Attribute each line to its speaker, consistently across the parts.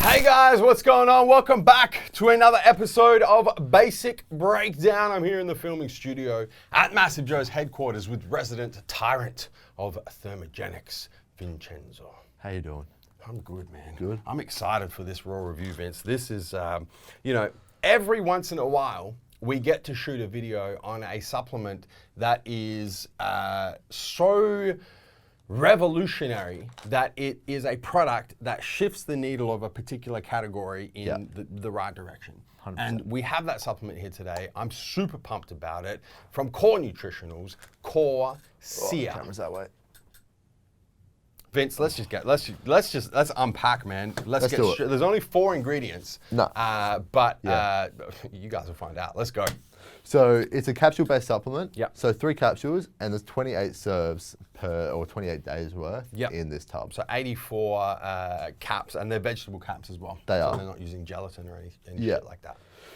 Speaker 1: Hey guys, what's going on? Welcome back to another episode of Basic Breakdown. I'm here in the filming studio at MassiveJoes headquarters with resident tyrant of thermogenics, Vincenzo.
Speaker 2: How you doing?
Speaker 1: I'm good, man.
Speaker 2: Good.
Speaker 1: I'm excited for this raw review, Vince. This is, every once in a while, we get to shoot a video on a supplement that is so revolutionary that it is a product that shifts the needle of a particular category in the right direction.
Speaker 2: 100%.
Speaker 1: And we have that supplement here today. I'm super pumped about it. From Core Nutritionals, Core Sear.
Speaker 2: Camera's that way.
Speaker 1: Vince, let's unpack, man. Let's get
Speaker 2: do it.
Speaker 1: There's only 4 ingredients.
Speaker 2: No.
Speaker 1: But you guys will find out. Let's go.
Speaker 2: So it's a capsule-based supplement.
Speaker 1: Yep.
Speaker 2: So 3 capsules, and there's 28 serves or 28 days worth in this tub.
Speaker 1: So 84 caps, and they're vegetable caps as well.
Speaker 2: They
Speaker 1: so
Speaker 2: are.
Speaker 1: They're not using gelatin or any shit like that.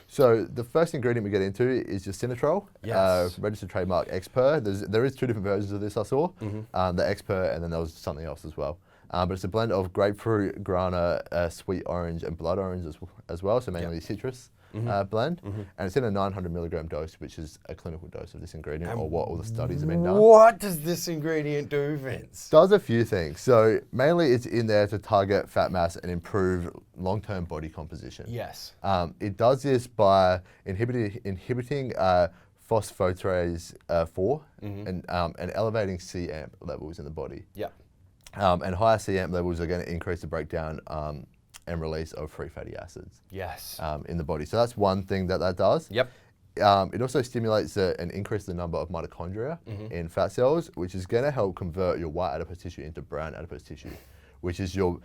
Speaker 2: So the first ingredient we get into is your Cinetrol, registered trademark Expert. There is 2 different versions of this I saw, the Expert, and then there was something else as well. But it's a blend of grapefruit, guarana, sweet orange, and blood orange as well, so mainly citrus blend. And it's in a 900 milligram dose, which is a clinical dose of this ingredient, or what all the studies have been done.
Speaker 1: What does this ingredient do, Vince?
Speaker 2: Does a few things. So mainly it's in there to target fat mass and improve long-term body composition.
Speaker 1: Yes.
Speaker 2: It does this by inhibiting phosphoterase 4 and elevating C-amp levels in the body.
Speaker 1: Yeah.
Speaker 2: And higher C-amp levels are going to increase the breakdown and release of free fatty acids.
Speaker 1: Yes.
Speaker 2: In the body. So that's one thing that does.
Speaker 1: Yep.
Speaker 2: It also stimulates and increases the number of mitochondria in fat cells, which is going to help convert your white adipose tissue into brown adipose tissue, which is your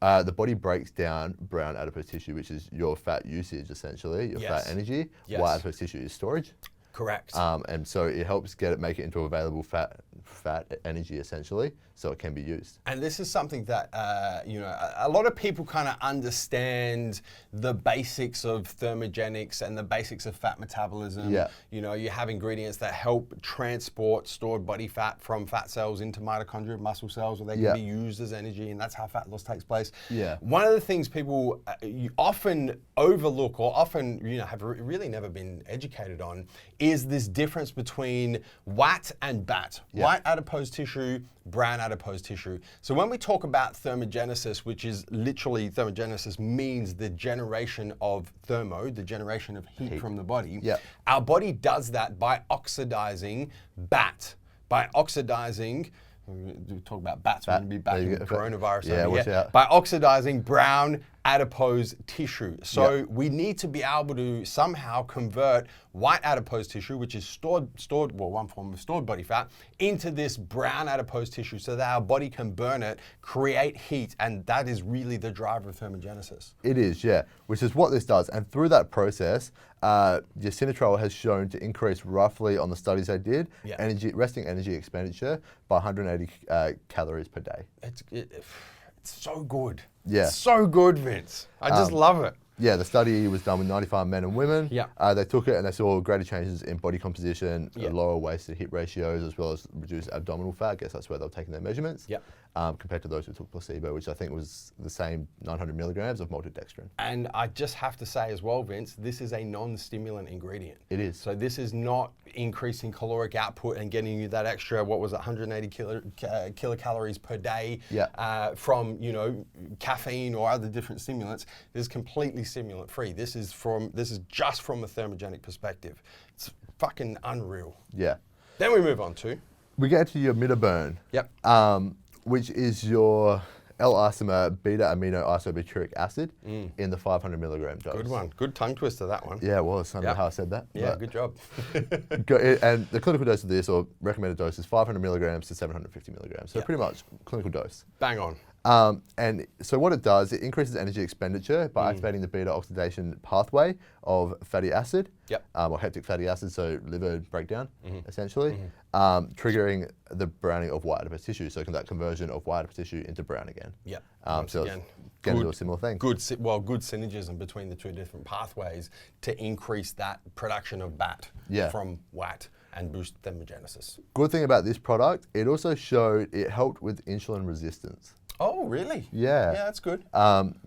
Speaker 2: the body breaks down brown adipose tissue, which is your fat usage essentially, your fat energy.
Speaker 1: Yes.
Speaker 2: White adipose tissue is storage.
Speaker 1: Correct.
Speaker 2: And so it helps make it into available fat energy essentially, so it can be used.
Speaker 1: And this is something that, a lot of people kind of understand the basics of thermogenics and the basics of fat metabolism.
Speaker 2: Yeah.
Speaker 1: You know, you have ingredients that help transport stored body fat from fat cells into mitochondria, muscle cells, where they can be used as energy, and that's how fat loss takes place.
Speaker 2: Yeah.
Speaker 1: One of the things people you often overlook, or often, have really never been educated on, is this difference between white and BAT. White adipose tissue, brown adipose tissue. So when we talk about thermogenesis, which is literally, thermogenesis means the generation of the generation of heat from the body. Our body does that by oxidizing BAT, by oxidizing, we talk about bats, we're going to be back in coronavirus over here. By oxidizing brown adipose tissue. So we need to be able to somehow convert white adipose tissue, which is stored, one form of stored body fat, into this brown adipose tissue so that our body can burn it, create heat, and that is really the driver of thermogenesis.
Speaker 2: It is, which is what this does. And through that process, your Cinetrol has shown to increase roughly, on the studies they did, resting energy expenditure by 180 calories per day.
Speaker 1: It's so good.
Speaker 2: Yeah.
Speaker 1: It's so good, Vince. I just love it.
Speaker 2: Yeah, the study was done with 95 men and women.
Speaker 1: Yeah.
Speaker 2: They took it and they saw greater changes in body composition, lower waist to hip ratios, as well as reduced abdominal fat. I guess that's where they were taking their measurements.
Speaker 1: Yeah.
Speaker 2: Compared to those who took placebo, which I think was the same 900 milligrams of maltodextrin.
Speaker 1: And I just have to say as well, Vince, this is a non-stimulant ingredient.
Speaker 2: It is.
Speaker 1: So this is not increasing caloric output and getting you that extra, 180 kilocalories per day from, caffeine or other different stimulants. This is completely stimulant free. This is just from a thermogenic perspective. It's fucking unreal.
Speaker 2: Yeah.
Speaker 1: Then we move on to?
Speaker 2: We get to your Metaburn.
Speaker 1: Yep.
Speaker 2: Which is your L-isomer beta-amino isobutyric acid in the 500 milligram dose.
Speaker 1: Good one. Good tongue twister, that one.
Speaker 2: Yeah, it was. I don't know how I said that.
Speaker 1: Yeah, good job.
Speaker 2: And the clinical dose of this, or recommended dose, is 500 milligrams to 750 milligrams. So pretty much clinical dose.
Speaker 1: Bang on.
Speaker 2: And so what it does, it increases energy expenditure by activating the beta oxidation pathway of fatty acid, or heptic fatty acid, so liver breakdown, essentially, triggering the browning of white adipose tissue, so that conversion of white adipose tissue into brown again.
Speaker 1: Once again,
Speaker 2: going to do a similar thing.
Speaker 1: Good synergism between the 2 different pathways to increase that production of BAT from white and boost thermogenesis.
Speaker 2: Good thing about this product, it also showed it helped with insulin resistance.
Speaker 1: Oh, really?
Speaker 2: Yeah.
Speaker 1: Yeah, that's good.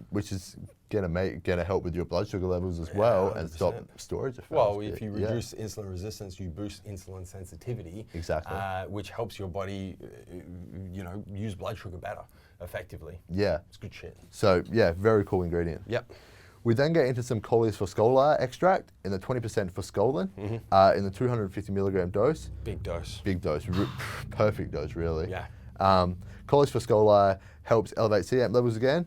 Speaker 2: Which is gonna help with your blood sugar levels as well and stop
Speaker 1: 100%.
Speaker 2: storage of fat.
Speaker 1: Well, if you reduce insulin resistance, you boost insulin sensitivity.
Speaker 2: Exactly.
Speaker 1: Which helps your body, use blood sugar better, effectively.
Speaker 2: Yeah.
Speaker 1: It's good shit.
Speaker 2: So yeah, very cool ingredient.
Speaker 1: Yep.
Speaker 2: We then get into some Coleus foscoli extract in the 20% foscolin in the 250 milligram dose.
Speaker 1: Big dose.
Speaker 2: Big dose, perfect dose, really.
Speaker 1: Yeah.
Speaker 2: Coleus foscoli helps elevate CAMP levels again,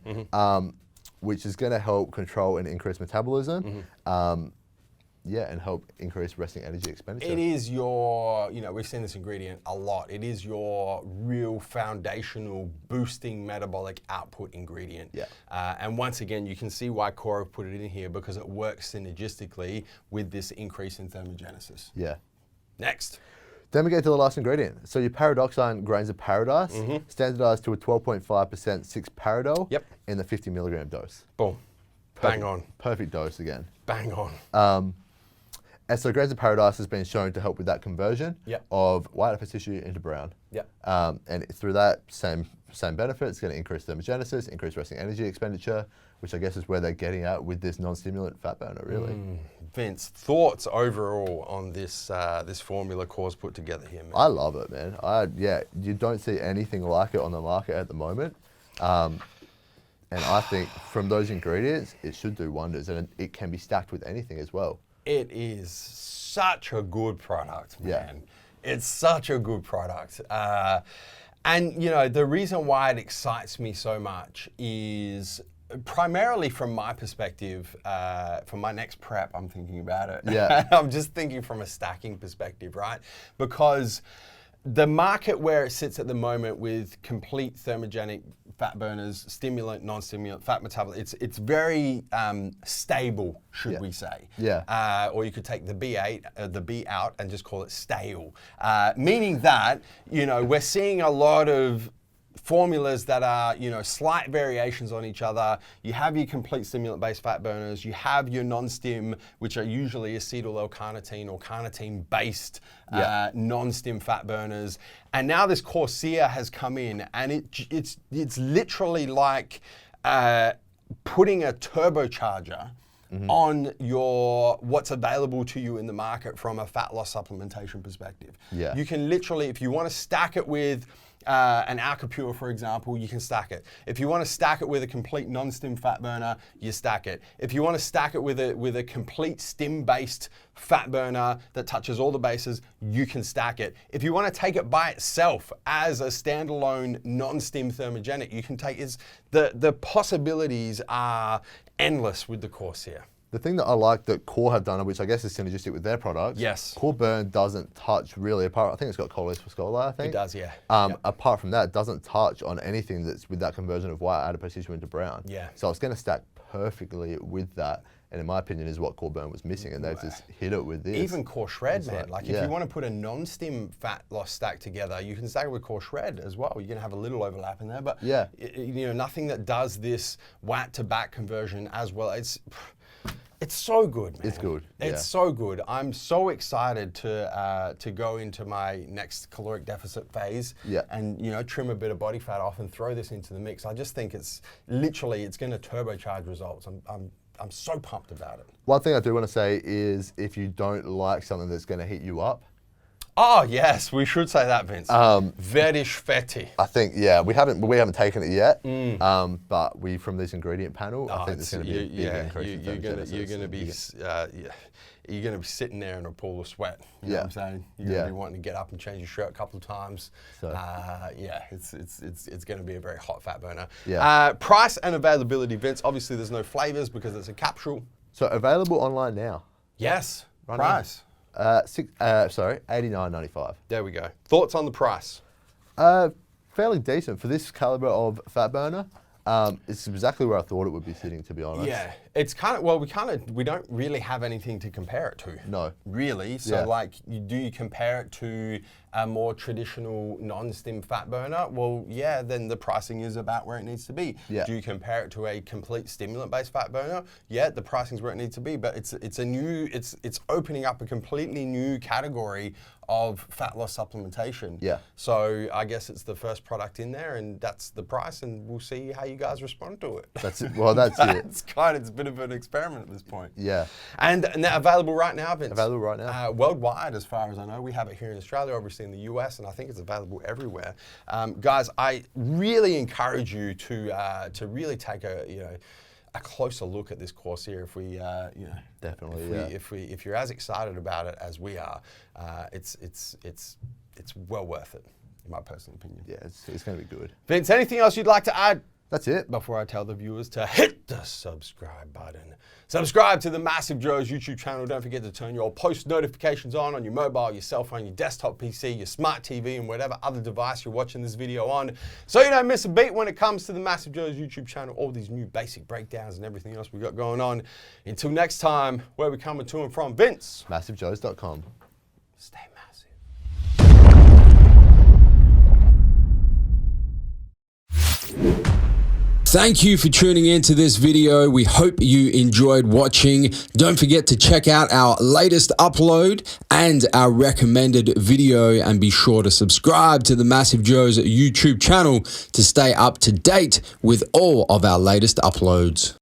Speaker 2: which is going to help control and increase metabolism. And help increase resting energy expenditure.
Speaker 1: It is your, we've seen this ingredient a lot. It is your real foundational boosting metabolic output ingredient.
Speaker 2: Yeah.
Speaker 1: And once again, you can see why Core put it in here, because it works synergistically with this increase in thermogenesis.
Speaker 2: Yeah.
Speaker 1: Next.
Speaker 2: Then we get to the last ingredient. So your paradoxine grains of paradise, standardized to a 12.5% 6-paradol in the 50 milligram dose.
Speaker 1: Boom. Bang on.
Speaker 2: Perfect dose again.
Speaker 1: Bang on.
Speaker 2: And so grains of paradise has been shown to help with that conversion of white adipose tissue into brown. And through that same benefit, it's going to increase thermogenesis, increase resting energy expenditure, which I guess is where they're getting at with this non-stimulant fat burner, really.
Speaker 1: Vince, thoughts overall on this this formula Core's put together here, man?
Speaker 2: I love it, man. You don't see anything like it on the market at the moment. And I think from those ingredients, it should do wonders, and it can be stacked with anything as well.
Speaker 1: It is such a good product, man.
Speaker 2: Yeah.
Speaker 1: It's such a good product. And the reason why it excites me so much is primarily from my perspective, from my next prep, I'm thinking about it.
Speaker 2: Yeah.
Speaker 1: I'm just thinking from a stacking perspective, right? Because the market where it sits at the moment with complete thermogenic fat burners, stimulant, non-stimulant, fat metabolism, it's very stable, should we say.
Speaker 2: Yeah.
Speaker 1: Or you could take the the B out and just call it stale. Meaning that, we're seeing a lot of formulas that are, slight variations on each other. You have your complete stimulant-based fat burners. You have your non-stim, which are usually acetyl L-carnitine or carnitine-based non-stim fat burners. And now this Core Sear has come in, and it's literally like putting a turbocharger on what's available to you in the market from a fat loss supplementation perspective.
Speaker 2: Yeah.
Speaker 1: You can literally, if you want to stack it with an Alcapure, for example, you can stack it. If you want to stack it with a complete non-stim fat burner, you stack it. If you want to stack it with a complete stim-based fat burner that touches all the bases, you can stack it. If you want to take it by itself as a standalone non-stim thermogenic, you can take it. The possibilities are endless with the Core Sear.
Speaker 2: The thing that I like that Core have done, which I guess is synergistic with their products, Core Burn doesn't touch really, apart, I think it's got Coleus foscoli, I think.
Speaker 1: It does, yeah.
Speaker 2: Apart from that, it doesn't touch on anything that's with that conversion of white adipose tissue into brown.
Speaker 1: Yeah.
Speaker 2: So it's going to stack perfectly with that, and in my opinion is what Core Burn was missing, and they've just hit it with this.
Speaker 1: Even Core Shred, man. Like if you want to put a non-stim fat loss stack together, you can stack it with Core Shred as well. You're going to have a little overlap in there, but nothing that does this white to back conversion as well. It's so good, man.
Speaker 2: It's good.
Speaker 1: It's so good. I'm so excited to go into my next caloric deficit phase and trim a bit of body fat off and throw this into the mix. I just think it's going to turbocharge results. I'm so pumped about it.
Speaker 2: One thing I do want to say is if you don't like something that's going to heat you up.
Speaker 1: Oh yes, we should say that, Vince. Very fetty.
Speaker 2: I think we haven't taken it yet. But from this ingredient panel, I think there's going to be a big increase.
Speaker 1: You're going to be sitting there in a pool of sweat. You know what I'm saying? You're going to be wanting to get up and change your shirt a couple of times. So. It's going to be a very hot fat burner. Price and availability, Vince. Obviously, there's no flavors because it's a capsule.
Speaker 2: So available online now.
Speaker 1: Yes. Price.
Speaker 2: $89.95.
Speaker 1: There we go. Thoughts on the price?
Speaker 2: Fairly decent for this caliber of fat burner. It's exactly where I thought it would be sitting, to be honest.
Speaker 1: Yeah, It's kind of, we don't really have anything to compare it to.
Speaker 2: No.
Speaker 1: Really. So like, do you compare it to a more traditional non-stim fat burner? Well, yeah, then the pricing is about where it needs to be.
Speaker 2: Yeah.
Speaker 1: Do you compare it to a complete stimulant-based fat burner? Yeah, the pricing's where it needs to be, but it's opening up a completely new category of fat loss supplementation.
Speaker 2: Yeah.
Speaker 1: So I guess it's the first product in there, and that's the price, and we'll see how you guys respond to it.
Speaker 2: That's it. Well, that's it.
Speaker 1: It's a bit of an experiment at this point.
Speaker 2: Yeah.
Speaker 1: And they're available right now, Vince.
Speaker 2: Available right now.
Speaker 1: Worldwide, as far as I know. We have it here in Australia, obviously in the US, and I think it's available everywhere. Guys, I really encourage you to really take a closer look at this Core Sear. If we,
Speaker 2: Definitely,
Speaker 1: if you're as excited about it as we are, it's well worth it, in my personal opinion.
Speaker 2: Yeah, it's going to be good.
Speaker 1: Vince, anything else you'd like to add?
Speaker 2: That's it.
Speaker 1: Before I tell the viewers to hit the subscribe button. Subscribe to the MassiveJoes YouTube channel. Don't forget to turn your post notifications on your mobile, your cell phone, your desktop PC, your smart TV, and whatever other device you're watching this video on, so you don't miss a beat when it comes to the MassiveJoes YouTube channel, all these new basic breakdowns and everything else we got going on. Until next time, where we coming to and from, Vince.
Speaker 2: MassiveJoes.com.
Speaker 1: Stay massive. Thank you for tuning in to this video. We hope you enjoyed watching. Don't forget to check out our latest upload and our recommended video, and be sure to subscribe to the MassiveJoes YouTube channel to stay up to date with all of our latest uploads.